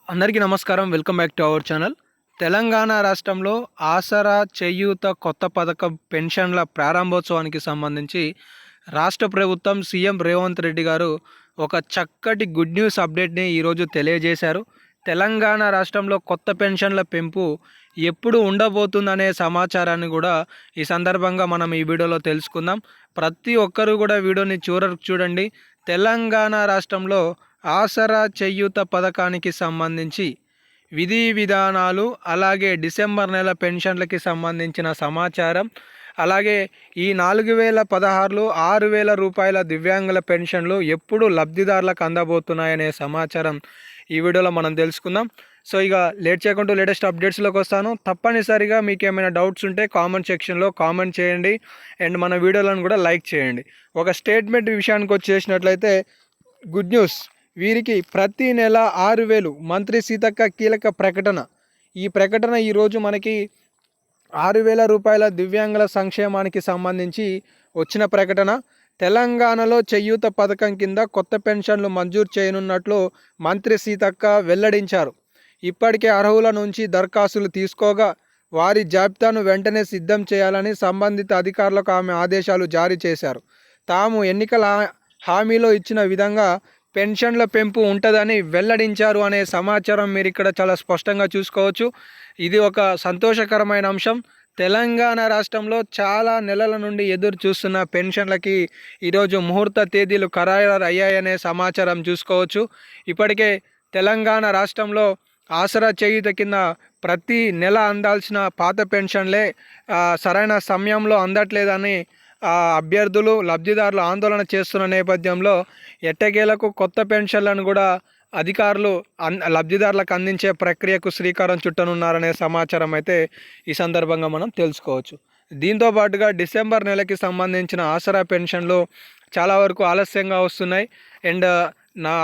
అందరికీ నమస్కారం. Welcome back to our channel. Telangana రాష్ట్రంలో ఆసరా చేయూత కొత్త పథకం పెన్షన్ల ప్రారంభోత్సవానికి సంబంధించి రాష్ట్ర ప్రభుత్వం సీఎం రేవంత్ రెడ్డి గారు ఒక చక్కటి గుడ్ న్యూస్ అప్డేట్ని ఈరోజు తెలియజేశారు. తెలంగాణ రాష్ట్రంలో కొత్త పెన్షన్ల పెంపు ఎప్పుడు ఉండబోతుందనే సమాచారాన్ని కూడా ఈ సందర్భంగా మనం ఈ వీడియోలో తెలుసుకుందాం. ప్రతి ఒక్కరూ కూడా వీడియోని చివరకు చూడండి. తెలంగాణ రాష్ట్రంలో ఆసరా చేయూత పథకానికి సంబంధించి విధి విధానాలు, అలాగే డిసెంబర్ నెల పెన్షన్లకి సంబంధించిన సమాచారం, అలాగే ఈ 4016 6,000 రూపాయల దివ్యాంగుల పెన్షన్లు ఎప్పుడు లబ్ధిదారులకు అందబోతున్నాయనే సమాచారం ఈ వీడియోలో మనం తెలుసుకుందాం. సో ఇక లేట్ చేయకుండా లేటెస్ట్ అప్డేట్స్లోకి వస్తాను. తప్పనిసరిగా మీకు ఏమైనా డౌట్స్ ఉంటే కామెంట్ సెక్షన్లో కామెంట్ చేయండి అండ్ మన వీడియోలను కూడా లైక్ చేయండి. ఒక స్టేట్మెంట్ విషయానికి వచ్చేసినట్లయితే గుడ్ న్యూస్, వీరికి ప్రతి నెల 6,000 మంత్రి సీతక్క కీలక ప్రకటన. ఈ ప్రకటన ఈరోజు మనకి 6,000 రూపాయల దివ్యాంగుల సంక్షేమానికి సంబంధించి వచ్చిన ప్రకటన. తెలంగాణలో చేయూత పథకం కింద కొత్త పెన్షన్లు మంజూరు చేయనున్నట్లు మంత్రి సీతక్క వెల్లడించారు. ఇప్పటికే అర్హుల నుంచి దరఖాస్తులు తీసుకోగా వారి జాబితాను వెంటనే సిద్ధం చేయాలని సంబంధిత అధికారులకు ఆమె ఆదేశాలు జారీ చేశారు. తాము ఎన్నికల హామీలో ఇచ్చిన విధంగా పెన్షన్ల పెంపు ఉంటుందని వెల్లడించారు అనే సమాచారం మీరు ఇక్కడ చాలా స్పష్టంగా చూసుకోవచ్చు. ఇది ఒక సంతోషకరమైన అంశం. తెలంగాణ రాష్ట్రంలో చాలా నెలల నుండి ఎదురు చూస్తున్న పెన్షన్లకి ఈరోజు ముహూర్త తేదీలు ఖరారు అయ్యాయనే సమాచారం చూసుకోవచ్చు. ఇప్పటికే తెలంగాణ రాష్ట్రంలో ఆసరా చేయూత కింద ప్రతి నెల అందాల్సిన పాత పెన్షన్లే సరైన సమయంలో అందట్లేదని అభ్యర్థులు, లబ్ధిదారులు ఆందోళన చేస్తున్న నేపథ్యంలో ఎట్టకేలకు కొత్త పెన్షన్లను కూడా అధికారులు లబ్ధిదారులకు అందించే ప్రక్రియకు శ్రీకారం చుట్టనున్నారనే సమాచారం అయితే ఈ సందర్భంగా మనం తెలుసుకోవచ్చు. దీంతో పాటుగా డిసెంబర్ నెలకి సంబంధించిన ఆసరా పెన్షన్లు చాలా వరకు ఆలస్యంగా వస్తున్నాయి అండ్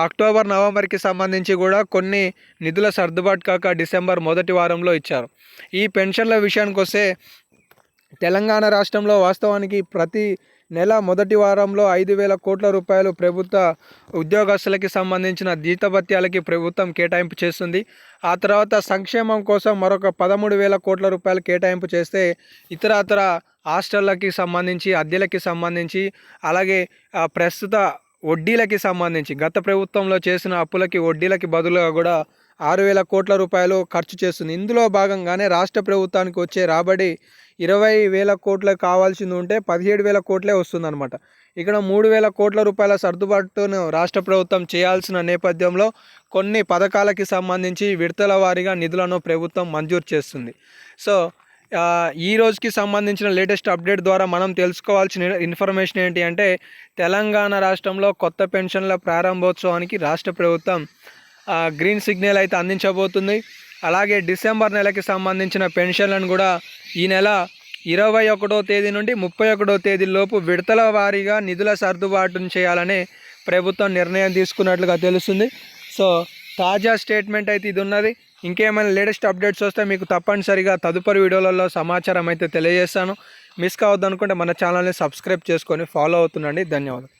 అక్టోబర్, నవంబర్కి సంబంధించి కూడా కొన్ని నిధుల సర్దుబాటు కాక డిసెంబర్ మొదటి వారంలో ఇచ్చారు. ఈ పెన్షన్ల విషయానికి వస్తే తెలంగాణ రాష్ట్రంలో వాస్తవానికి ప్రతి నెల మొదటి వారంలో 5,000 కోట్ల రూపాయలు ప్రభుత్వ ఉద్యోగస్తులకి సంబంధించిన జీతభత్యాలకి ప్రభుత్వం కేటాయింపు చేస్తుంది. ఆ తర్వాత సంక్షేమం కోసం మరొక 13,000 కోట్ల రూపాయలు కేటాయింపు చేస్తే ఇతరత్ర హాస్టళ్ళకి సంబంధించి, అద్దెలకి సంబంధించి, అలాగే ప్రస్తుత వడ్డీలకి సంబంధించి గత ప్రభుత్వంలో చేసిన అప్పులకి వడ్డీలకి బదులుగా కూడా 6,000 కోట్ల రూపాయలు ఖర్చు చేస్తుంది. ఇందులో భాగంగానే రాష్ట్ర ప్రభుత్వానికి వచ్చే రాబడి 20,000 కోట్లకు కావాల్సింది ఉంటే 17,000 కోట్లే వస్తుందన్నమాట. ఇక్కడ 3,000 కోట్ల రూపాయల సర్దుబాటును రాష్ట్ర ప్రభుత్వం చేయాల్సిన నేపథ్యంలో కొన్ని పథకాలకి సంబంధించి విడతల వారీగా నిధులను ప్రభుత్వం మంజూరు చేస్తుంది. సో ఈ రోజుకి సంబంధించిన లేటెస్ట్ అప్డేట్ ద్వారా మనం తెలుసుకోవాల్సిన ఇన్ఫర్మేషన్ ఏంటి అంటే తెలంగాణ రాష్ట్రంలో కొత్త పెన్షన్ల ప్రారంభోత్సవానికి రాష్ట్ర ప్రభుత్వం గ్రీన్ సిగ్నల్ అయితే అందించబోతుంది. అలాగే డిసెంబర్ నెలకి సంబంధించిన పెన్షన్లను కూడా ఈ నెల 21వ తేదీ నుండి 31వ తేదీలోపు విడతల వారీగా నిధుల సర్దుబాటును చేయాలని ప్రభుత్వం నిర్ణయం తీసుకున్నట్లుగా తెలుస్తుంది. సో తాజా స్టేట్మెంట్ అయితే ఇది ఉన్నది. ఇంకేమైనా లేటెస్ట్ అప్డేట్స్ వస్తే మీకు తప్పనిసరిగా తదుపరి వీడియోలలో సమాచారం అయితే తెలియజేస్తాను. మిస్ కావద్దనుకుంటే మన ఛానల్ని సబ్స్క్రైబ్ చేసుకొని ఫాలో అవుతుండండి. ధన్యవాదాలు.